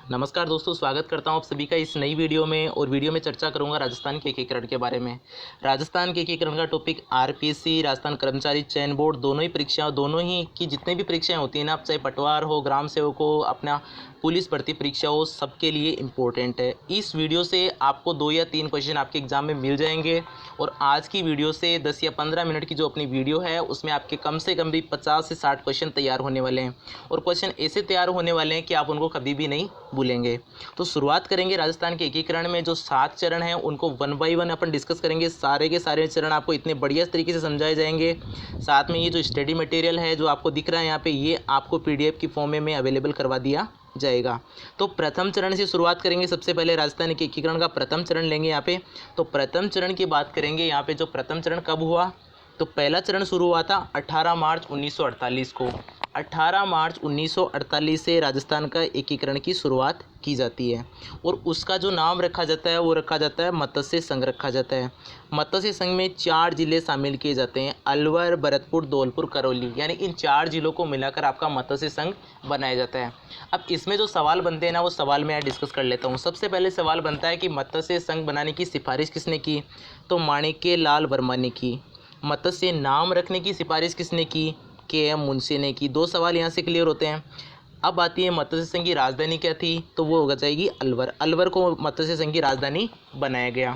नमस्कार दोस्तों, स्वागत करता हूं आप सभी का इस नई वीडियो में। और वीडियो में चर्चा करूंगा राजस्थान के एकीकरण के बारे में। राजस्थान के एकीकरण का टॉपिक आरपीएससी, राजस्थान कर्मचारी चयन बोर्ड, दोनों ही परीक्षाओं, दोनों ही की जितने भी परीक्षाएं होती हैं ना, चाहे पटवार हो, ग्राम सेवक हो, अपना पुलिस भर्ती परीक्षा हो, सबके लिए इम्पोर्टेंट है। इस वीडियो से आपको 2 या 3 क्वेश्चन आपके एग्जाम में मिल जाएंगे। और आज की वीडियो से 10 या 15 मिनट की जो अपनी वीडियो है उसमें आपके कम से कम भी 50 से 60 क्वेश्चन तैयार होने वाले हैं। और क्वेश्चन ऐसे तैयार होने वाले हैं कि आप उनको कभी भी नहीं भूलेंगे। तो शुरुआत करेंगे राजस्थान के एकीकरण में। जो 7 चरण हैं उनको 1 बाय 1 अपन डिस्कस करेंगे। सारे के सारे चरण आपको इतने बढ़िया तरीके से समझाए जाएंगे। साथ में ये जो स्टडी मटेरियल है जो आपको दिख रहा है यहाँ पे, ये आपको पीडीएफ की फॉर्म में अवेलेबल करवा दिया जाएगा। तो प्रथम चरण से शुरुआत करेंगे। सबसे पहले राजस्थान के एकीकरण का प्रथम चरण लेंगे यहाँ पे। तो प्रथम चरण की बात करेंगे यहाँ पे। जो प्रथम चरण कब हुआ, तो पहला चरण शुरू हुआ था 18 मार्च 1948 को। 18 मार्च 1948 से राजस्थान का एकीकरण की शुरुआत की जाती है। और उसका जो नाम रखा जाता है वो रखा जाता है मत्स्य संघ रखा जाता है। मत्स्य संघ में 4 जिले शामिल किए जाते हैं, अलवर, भरतपुर, धौलपुर, करौली, यानी इन 4 जिलों को मिलाकर आपका मत्स्य संघ बनाया जाता है। अब इसमें जो सवाल बनते हैं ना, वो सवाल मैं डिस्कस कर लेता हूँ। सबसे पहले सवाल बनता है कि मत्स्य संघ बनाने की सिफारिश किसने की, तो माणिक्य लाल वर्मा ने की। मत्स्य नाम रखने की सिफारिश किसने की, के.एम. मुंशी ने की। 2 सवाल यहाँ से क्लियर होते हैं। अब आती है मत्स्य संघ की राजधानी क्या थी, तो वो हो जाएगी अलवर। अलवर को मत्स्य संघ की राजधानी बनाया गया।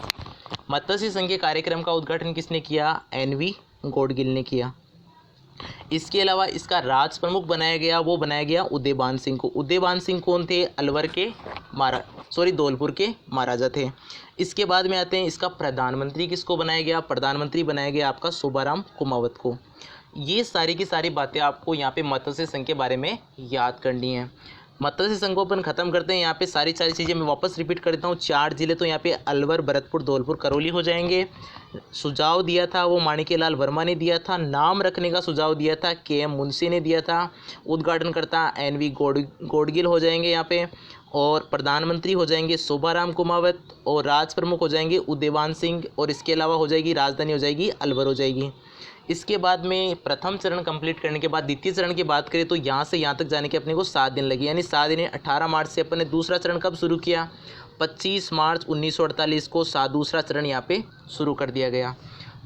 मत्स्य संघ के कार्यक्रम का उद्घाटन किसने किया, एन.वी. गौडगिल ने किया। इसके अलावा इसका राज प्रमुख बनाया गया, वो बनाया गया उदयभान सिंह को। उदयभान सिंह कौन थे, अलवर के धौलपुर के महाराजा थे। इसके बाद में आते हैं इसका प्रधानमंत्री किसको बनाया गया, प्रधानमंत्री बनाया गया आपका सुबाराम कुमावत को। ये सारी की सारी बातें आपको यहाँ पे मत्स्य संघ के बारे में याद करनी है। मत्स्य संघ को अपन खत्म करते हैं। यहाँ पे सारी चीज़ें मैं वापस रिपीट कर देता हूँ। 4 जिले तो यहाँ पे अलवर, भरतपुर, धौलपुर, करौली हो जाएंगे। सुझाव दिया था वो माणिक्य लाल वर्मा ने दिया था। नाम रखने का सुझाव दिया था के.एम. मुंशी ने दिया था। उद्घाटनकर्ता एन.वी. गौडगिल हो जाएंगे यहाँ पे। और प्रधानमंत्री हो जाएंगे सुबाराम कुमावत। और राज प्रमुख हो जाएंगे उदयभान सिंह। और इसके अलावा हो जाएगी राजधानी हो जाएगी अलवर हो जाएगी। इसके बाद में प्रथम चरण कंप्लीट करने के बाद द्वितीय चरण की बात करें तो यहाँ से यहाँ तक जाने के अपने को 7 दिन लगे, यानी 7 दिन। 18 मार्च से अपन ने दूसरा चरण कब शुरू किया, 25 मार्च 1948 को दूसरा चरण यहाँ पे शुरू कर दिया गया।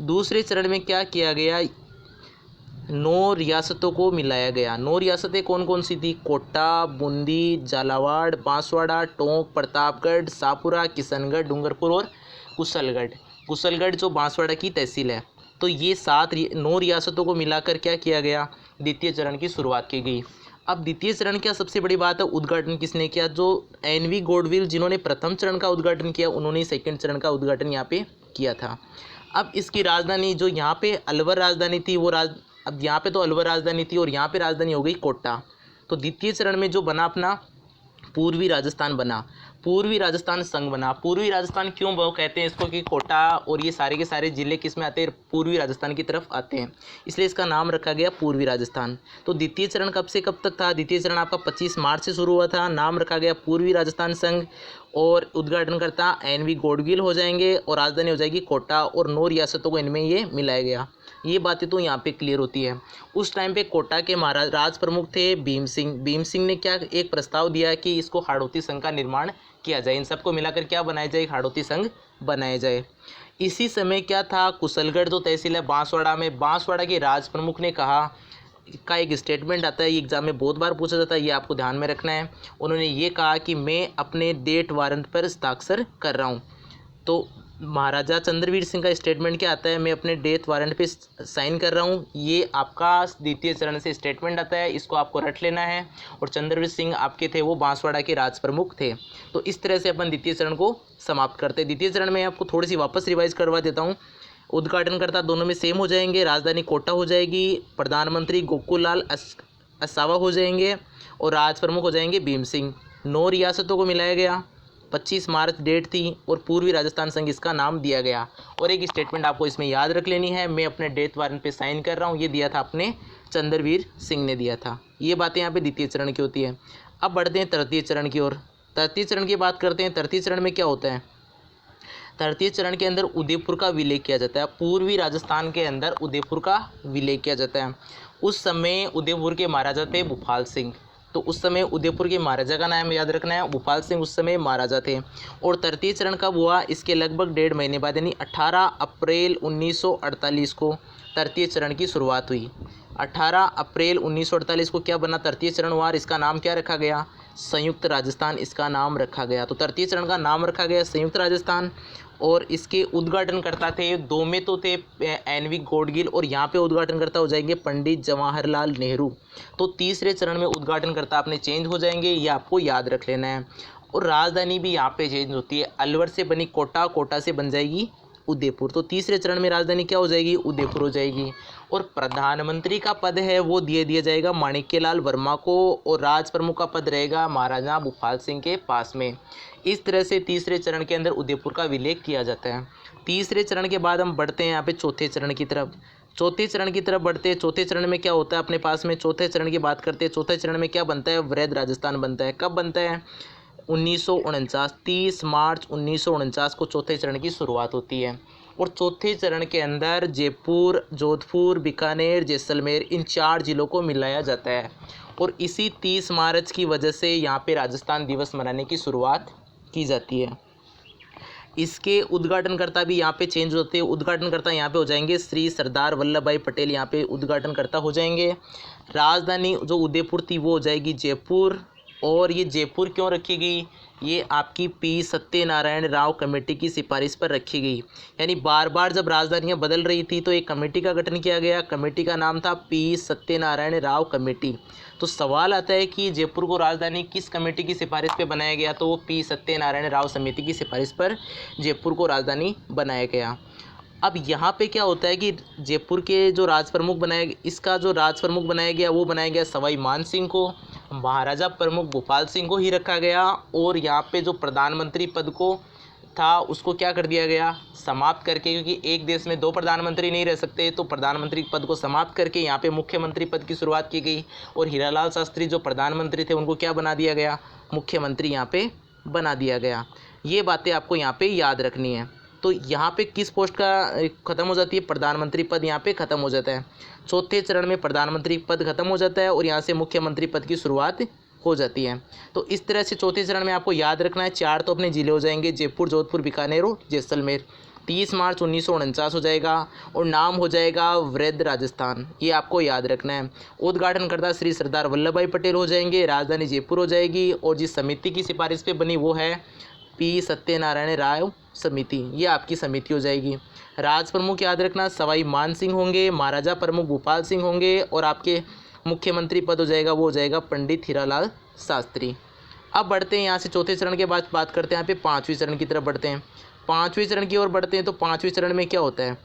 दूसरे चरण में क्या किया गया, 9 रियासतों को मिलाया गया। 9 रियासतें कौन कौन सी थी, कोटा, बूंदी, झालावाड़, बांसवाड़ा, टोंक, प्रतापगढ़, शाहपुरा, किशनगढ़, डूंगरपुर और कुशलगढ़ जो बांसवाड़ा की तहसील है। तो ये 9 रियासतों को मिलाकर क्या किया गया, द्वितीय चरण की शुरुआत की गई। अब द्वितीय चरण क्या सबसे बड़ी बात है, उद्घाटन किसने किया, जो एन.वी. गौडगिल जिन्होंने प्रथम चरण का उद्घाटन किया, उन्होंने सेकंड चरण का उद्घाटन यहाँ पे किया था। अब इसकी राजधानी जो यहाँ पे अलवर राजधानी थी वो अब यहाँ पे तो अलवर राजधानी थी और यहाँ पे राजधानी हो गई कोटा। तो द्वितीय चरण में जो बना अपना पूर्वी राजस्थान बना, पूर्वी राजस्थान संघ बना। पूर्वी राजस्थान क्यों वो कहते हैं इसको, कि कोटा और ये सारे के सारे जिले किस में आते हैं, पूर्वी राजस्थान की तरफ आते हैं, इसलिए इसका नाम रखा गया पूर्वी राजस्थान। तो द्वितीय चरण कब से कब तक था, द्वितीय चरण आपका 25 मार्च से शुरू हुआ था। नाम रखा गया पूर्वी राजस्थान संघ। और उद्घाटनकर्ता एन.वी. गौडगिल हो जाएंगे और राजधानी हो जाएगी कोटा। और 9 रियासतों को इनमें ये मिलाया गया। ये बातें तो यहाँ पे क्लियर होती है। उस टाइम पे कोटा के महाराज राज प्रमुख थे भीम सिंह। भीम सिंह ने क्या एक प्रस्ताव दिया कि इसको हाड़ौती संघ का निर्माण किया जाए, इन सबको मिलाकर क्या बनाया जाए, हाड़ौती संघ बनाया जाए। इसी समय क्या था, कुशलगढ़ जो तहसील है बांसवाड़ा में, बांसवाड़ा के राज प्रमुख ने कहा, का एक स्टेटमेंट आता है, ये एग्जाम में बहुत बार पूछा जाता है, ये आपको ध्यान में रखना है। उन्होंने ये कहा कि मैं अपने डेट वारंट पर हस्ताक्षर कर रहा हूँ। तो महाराजा चंद्रवीर सिंह का स्टेटमेंट क्या आता है, मैं अपने डेथ वारंट पे साइन कर रहा हूँ। ये आपका द्वितीय चरण से स्टेटमेंट आता है, इसको आपको रट लेना है। और चंद्रवीर सिंह आपके थे वो बांसवाड़ा के राज प्रमुख थे। तो इस तरह से अपन द्वितीय चरण को समाप्त करते हैं। द्वितीय चरण में आपको थोड़ी सी वापस रिवाइज करवा देता हूँ। उद्घाटनकर्ता दोनों में सेम हो जाएंगे, राजधानी कोटा हो जाएगी, प्रधानमंत्री गोकुल लाल असावा हो जाएंगे और राज प्रमुख हो जाएंगे भीम सिंह। 9 रियासतों को मिलाया गया, 25 मार्च डेट थी और पूर्वी राजस्थान संघ इसका नाम दिया गया। और एक स्टेटमेंट आपको इसमें याद रख लेनी है, मैं अपने डेथ वारंट पे साइन कर रहा हूँ, ये दिया था अपने चंद्रवीर सिंह ने दिया था। ये बातें यहाँ पे द्वितीय चरण की होती है। अब बढ़ते हैं तृतीय चरण की ओर। तृतीय चरण की बात करते हैं। तृतीय चरण में क्या होता है, तृतीय चरण के अंदर उदयपुर का विलय किया जाता है। पूर्वी राजस्थान के अंदर उदयपुर का विलय किया जाता है। उस समय उदयपुर के महाराजा थे भूपाल सिंह। तो उस समय उदयपुर के महाराजा का नाम याद रखना है, भोपाल सिंह उस समय महाराजा थे। और तृतीय चरण कब हुआ, इसके लगभग 1.5 महीने बाद यानी 18 अप्रैल 1948 को तृतीय चरण की शुरुआत हुई। 18 अप्रैल 1948 को क्या बना, तृतीय चरण हुआ। इसका नाम क्या रखा गया, संयुक्त राजस्थान इसका नाम रखा गया। तो तृतीय चरण का नाम रखा गया संयुक्त राजस्थान। और इसके उद्घाटनकर्ता थे, दो में तो थे एन.वी. गॉडगिल और यहाँ पे उद्घाटनकर्ता हो जाएंगे पंडित जवाहरलाल नेहरू। तो तीसरे चरण में उद्घाटनकर्ता अपने चेंज हो जाएंगे, ये आपको याद रख लेना है। और राजधानी भी यहाँ पे चेंज होती है, अलवर से बनी कोटा, कोटा से बन जाएगी उदयपुर। तो तीसरे चरण में राजधानी क्या हो जाएगी, उदयपुर हो जाएगी। और प्रधानमंत्री का पद है वो दिया जाएगा माणिक्यलाल वर्मा को, और राज प्रमुख का पद रहेगा महाराजा भूपाल सिंह के पास में। इस तरह से तीसरे चरण के अंदर उदयपुर का विलय किया जाता है। तीसरे चरण के बाद हम बढ़ते हैं यहाँ पे चौथे चरण की तरफ। चौथे चरण की तरफ बढ़ते हैं। चौथे चरण में क्या होता है अपने पास में, चौथे चरण की बात करते हैं। चौथे चरण में क्या बनता है, वृहद राजस्थान बनता है। कब बनता है, 1949, 30 मार्च 1949 को चौथे चरण की शुरुआत होती है। और चौथे चरण के अंदर जयपुर, जोधपुर, बीकानेर, जैसलमेर इन 4 जिलों को मिलाया जाता है। और इसी 30 मार्च की वजह से यहाँ पे राजस्थान दिवस मनाने की शुरुआत की जाती है। इसके उद्घाटनकर्ता भी यहाँ पे चेंज होते हैं। उद्घाटनकर्ता यहाँ पे हो जाएंगे श्री सरदार वल्लभ भाई पटेल, यहाँ पे उद्घाटनकर्ता हो जाएंगे। राजधानी जो उदयपुर थी वो हो जाएगी जयपुर। और ये जयपुर क्यों रखी गई, ये आपकी पी सत्यनारायण राव कमेटी की सिफारिश पर रखी गई। यानी बार बार जब राजधानियाँ बदल रही थी तो एक कमेटी का गठन किया गया। कमेटी का नाम था पी सत्यनारायण राव कमेटी। तो सवाल आता है कि जयपुर को राजधानी किस कमेटी की सिफारिश पे बनाया गया, तो वो पी सत्यनारायण राव समिति की सिफारिश पर जयपुर को राजधानी बनाया गया। अब यहाँ पे क्या होता है कि जयपुर के जो राज प्रमुख बनाए, इसका जो राज प्रमुख बनाया गया वो बनाया गया सवाई मान सिंह को। महाराजा प्रमुख भोपाल सिंह को ही रखा गया। और यहाँ पे जो प्रधानमंत्री पद को था उसको क्या कर दिया गया, समाप्त करके, क्योंकि एक देश में 2 प्रधानमंत्री नहीं रह सकते, तो प्रधानमंत्री पद को समाप्त करके यहाँ पे मुख्यमंत्री पद की शुरुआत की गई। और हीरालाल शास्त्री जो प्रधानमंत्री थे उनको क्या बना दिया गया, मुख्यमंत्री यहाँ पे बना दिया गया। ये बातें आपको यहाँ पे याद रखनी है। तो यहाँ पे किस पोस्ट का ख़त्म हो जाती है, प्रधानमंत्री पद यहाँ पे ख़त्म हो जाता है। चौथे चरण में प्रधानमंत्री पद ख़त्म हो जाता है और यहाँ से मुख्यमंत्री पद की शुरुआत हो जाती है। तो इस तरह से चौथे चरण में आपको याद रखना है। 4 तो अपने जिले हो जाएंगे, जयपुर, जोधपुर, बीकानेर और जैसलमेर। 30 मार्च 1949 हो जाएगा और नाम हो जाएगा वृहद राजस्थान, ये आपको याद रखना है। उद्घाटनकर्ता श्री सरदार वल्लभ भाई पटेल हो जाएंगे, राजधानी जयपुर हो जाएगी। और जिस समिति की सिफारिश पे बनी वो है पी सत्यनारायण राव समिति, ये आपकी समिति हो जाएगी। राज प्रमुख याद रखना सवाई मान सिंह होंगे, महाराजा प्रमुख भोपाल सिंह होंगे और आपके मुख्यमंत्री पद हो जाएगा वो हो जाएगा पंडित हीरालाल शास्त्री। अब बढ़ते हैं यहाँ से चौथे चरण के बाद बात करते हैं यहाँ पे 5वें चरण की तरफ बढ़ते हैं। 5वें चरण की ओर बढ़ते हैं। तो 5वें चरण में क्या होता है,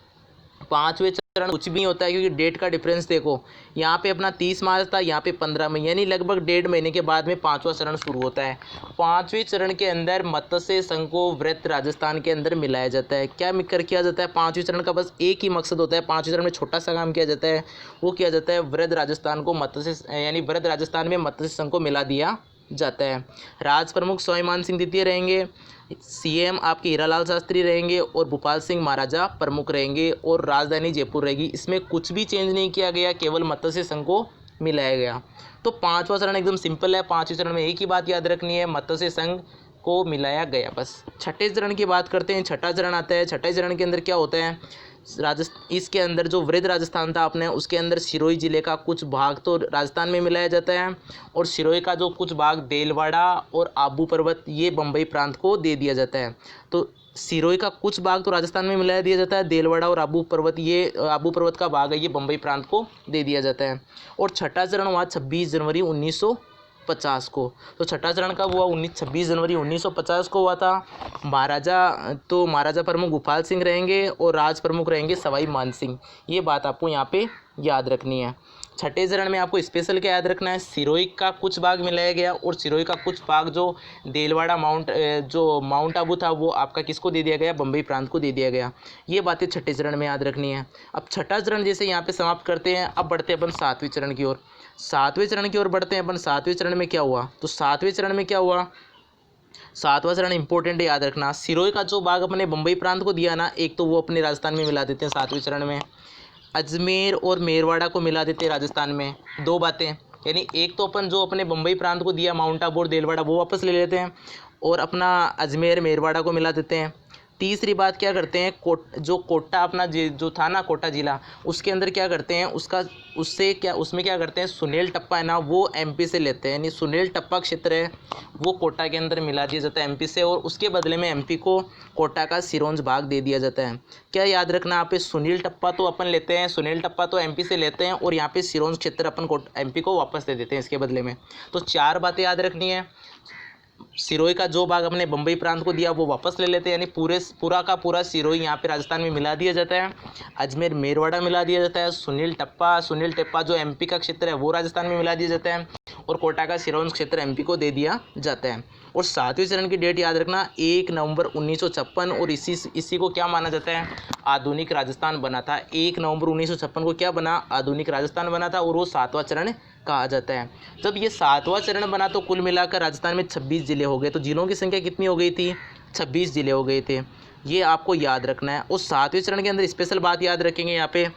5वें चरण कुछ भी नहीं होता है, क्योंकि डेट का डिफरेंस देखो, यहाँ पे अपना 30 मार्च था, यहाँ पे 15 मई, यानी लगभग 1.5 महीने के बाद में 5वां चरण शुरू होता है। 5वें चरण के अंदर मत्स्य संघ को वृहद राजस्थान के अंदर मिलाया जाता है। क्या मिलकर किया जाता है, 5वें चरण का बस एक ही मकसद होता है। 5वें चरण में छोटा सा काम किया जाता है, वो किया जाता है वृहद राजस्थान को यानी वृहद राजस्थान में मत्स्य संघ को मिला दिया जाता है। राज प्रमुख सवाई मान सिंह द्वितीय रहेंगे, सीएम आपके हीरालाल शास्त्री रहेंगे और भोपाल सिंह महाराजा प्रमुख रहेंगे और राजधानी जयपुर रहेगी। इसमें कुछ भी चेंज नहीं किया गया, केवल मत्स्य संघ को मिलाया गया। तो 5वां चरण एकदम सिंपल है। 5वें चरण में एक ही बात याद रखनी है, मत्स्य संघ को मिलाया गया बस। छठे चरण की बात करते हैं। छठा चरण आता है। छठे चरण के अंदर क्या होता है, इसके अंदर जो वृहद राजस्थान था अपने, उसके अंदर सिरोही जिले का कुछ भाग तो राजस्थान में मिलाया जाता है और सिरोही का जो कुछ भाग देलवाड़ा और आबू पर्वत ये बम्बई प्रांत को दे दिया जाता है। तो सिरोही का कुछ भाग तो राजस्थान में मिला दिया जाता है, देलवाड़ा और आबू पर्वत का भाग है ये बम्बई प्रांत को दे दिया जाता है। और छठा चरण हुआ 26 जनवरी 1950 को। तो छठा चरण कब हुआ, 26 जनवरी 1950 को हुआ था। महाराजा प्रमुख भोपाल सिंह रहेंगे और राज प्रमुख रहेंगे सवाई मान सिंह। ये बात आपको यहाँ पे याद रखनी है। छठे चरण में आपको स्पेशल क्या याद रखना है, सिरोही का कुछ भाग मिलाया गया और सिरोही का कुछ भाग जो देलवाड़ा माउंट आबू था वो आपका किसको दे दिया गया, बम्बई प्रांत को दे दिया गया। ये बातें छठे चरण में याद रखनी है। अब छठा चरण जैसे यहाँ पे समाप्त करते हैं, अब बढ़ते हैं अपन 7वें चरण की ओर। 7वें चरण की ओर बढ़ते हैं अपन। 7वें चरण में क्या हुआ, तो 7वें चरण में क्या हुआ, 7वां चरण इंपॉर्टेंट याद रखना। सिरोही का जो भाग अपने बम्बई प्रांत को दिया ना, एक तो वो अपने राजस्थान में मिला देते हैं 7वें चरण में, अजमेर और मेरवाड़ा को मिला देते हैं राजस्थान में। 2 बातें, यानी एक तो अपन जो अपने बम्बई प्रांत को दिया माउंट आबू और देलवाड़ा वो वापस ले लेते हैं और अपना अजमेर मेरवाड़ा को मिला देते हैं। तीसरी बात क्या करते हैं, जो कोटा अपना जो था ना कोटा ज़िला, उसके अंदर क्या करते हैं उसमें क्या करते हैं, सुनील टप्पा है ना वो एमपी से लेते हैं, यानी सुनील टप्पा क्षेत्र है वो कोटा के अंदर मिला दिया जाता है एमपी से, और उसके बदले में एमपी को कोटा का सिरोंज भाग दे दिया जाता है। क्या याद रखना यहाँ पे, सुनील टप्पा तो अपन लेते हैं, सुनील टप्पा तो एमपी से लेते हैं और यहाँ पे सिरोंज क्षेत्र अपन एमपी को वापस दे देते हैं इसके बदले में। तो 4 बातें याद रखनी है। सिरोही का जो भाग अपने बम्बई प्रांत को दिया वो वापस ले लेते हैं, यानी पूरा का पूरा सिरोही यहाँ पे राजस्थान में मिला दिया जाता है। अजमेर मेरवाड़ा मिला दिया जाता है। सुनील टप्पा जो एमपी का क्षेत्र है वो राजस्थान में मिला दिया जाता है और कोटा का सिरोंज क्षेत्र एमपी को दे दिया जाता है। और 7वें चरण की डेट याद रखना 1 नवंबर 1956, और इसी को क्या माना जाता है, आधुनिक राजस्थान बना था। 1 नवंबर 1956 को क्या बना, आधुनिक राजस्थान बना था, और वो 7वां चरण कहा जाता है। जब ये 7वां चरण बना तो कुल मिलाकर राजस्थान में 26 ज़िले हो गए। तो ज़िलों की संख्या कितनी हो गई थी, 26 ज़िले हो गए थे, ये आपको याद रखना है। और 7वें चरण के अंदर स्पेशल बात याद रखेंगे यहाँ पे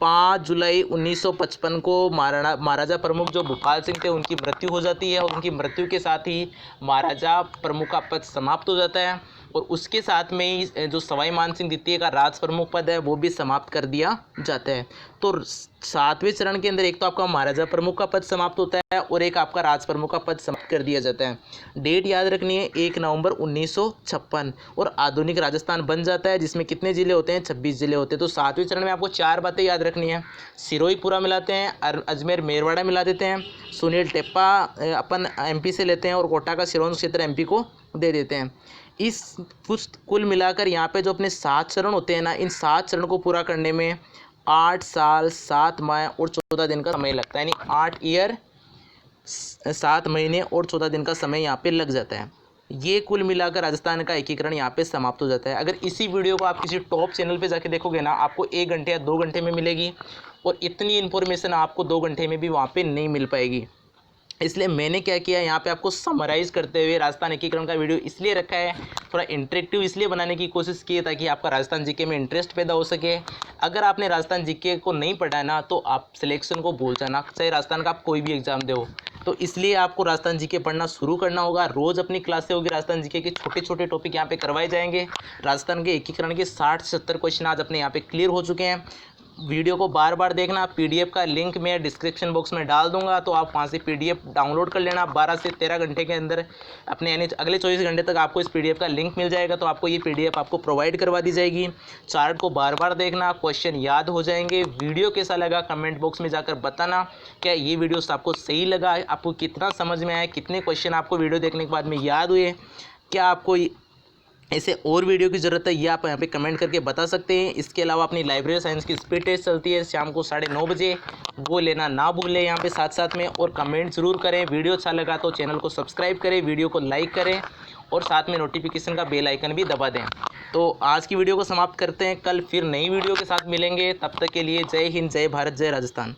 5 जुलाई 1955 को महाराजा प्रमुख जो भूपाल सिंह थे उनकी मृत्यु हो जाती है, और उनकी मृत्यु के साथ ही महाराजा प्रमुख का पद समाप्त हो जाता है, और उसके साथ में ही जो सवाई मानसिंह द्वितीय का राज प्रमुख पद है वो भी समाप्त कर दिया जाता है। तो 7वें चरण के अंदर एक तो आपका महाराजा प्रमुख का पद समाप्त होता है और एक आपका राज प्रमुख का पद समाप्त कर दिया जाता है। डेट याद रखनी है 1 नवंबर 1956, और आधुनिक राजस्थान बन जाता है जिसमें कितने ज़िले होते हैं, 26 ज़िले होते हैं। तो 7वें चरण में आपको 4 बातें याद रखनी है। सिरोही पूरा मिलाते हैं, अजमेर मेरवाड़ा मिला देते हैं, सुनील टप्पा अपन एमपी से लेते हैं और कोटा का सिरोंज क्षेत्र एमपी को दे देते हैं। इस कुल मिलाकर यहाँ पे जो अपने 7 चरण होते हैं ना, इन 7 चरण को पूरा करने में 8 साल 7 माह और 14 दिन का समय लगता है, यानी 8 ईयर 7 महीने और 14 दिन का समय यहाँ पे लग जाता है। ये कुल मिलाकर राजस्थान का एकीकरण यहाँ पे समाप्त हो जाता है। अगर इसी वीडियो को आप किसी टॉप चैनल पे जाके देखोगे ना, आपको 1 घंटे या 2 घंटे में मिलेगी, और इतनी इन्फॉर्मेशन आपको 2 घंटे में भी वहाँ पे नहीं मिल पाएगी। इसलिए मैंने क्या किया, यहाँ पे आपको समराइज़ करते हुए राजस्थान एकीकरण का वीडियो इसलिए रखा है, थोड़ा इंटरेक्टिव इसलिए बनाने की कोशिश की है ताकि आपका राजस्थान जीके में इंटरेस्ट पैदा हो सके। अगर आपने राजस्थान जीके को नहीं पढ़ा है ना तो आप सिलेक्शन को भूल जाना, चाहे राजस्थान का आप कोई भी एग्जाम दो। तो इसलिए आपको राजस्थान जीके पढ़ना शुरू करना होगा। रोज़ अपनी क्लासें होगी राजस्थान जीके के, छोटे छोटे टॉपिक यहाँ पे करवाए जाएंगे। राजस्थान के एकीकरण के 60 से 70 क्वेश्चन आज अपने यहाँ पे क्लियर हो चुके हैं। वीडियो को बार बार देखना। पीडीएफ का लिंक मैं डिस्क्रिप्शन बॉक्स में डाल दूंगा, तो आप वहाँ से पीडीएफ डाउनलोड कर लेना। 12 से 13 घंटे के अंदर अपने, यानी अगले 24 घंटे तक आपको इस पीडीएफ का लिंक मिल जाएगा, तो आपको ये पीडीएफ आपको प्रोवाइड करवा दी जाएगी। चार्ट को बार बार देखना, क्वेश्चन याद हो जाएंगे। वीडियो कैसा लगा कमेंट बॉक्स में जाकर बताना। क्या ये वीडियो आपको सही लगा, आपको कितना समझ में आया, कितने क्वेश्चन आपको वीडियो देखने के बाद में याद हुए, क्या आपको ऐसे और वीडियो की ज़रूरत है, ये आप यहाँ पे कमेंट करके बता सकते हैं। इसके अलावा अपनी लाइब्रेरी साइंस की स्पीड टेस्ट चलती है शाम को 9:30 बजे, वो लेना ना भूलें यहाँ पे साथ साथ में। और कमेंट ज़रूर करें। वीडियो अच्छा लगा तो चैनल को सब्सक्राइब करें, वीडियो को लाइक करें और साथ में नोटिफिकेशन का बेल आइकन भी दबा दें। तो आज की वीडियो को समाप्त करते हैं, कल फिर नई वीडियो के साथ मिलेंगे। तब तक के लिए जय हिंद, जय भारत, जय राजस्थान।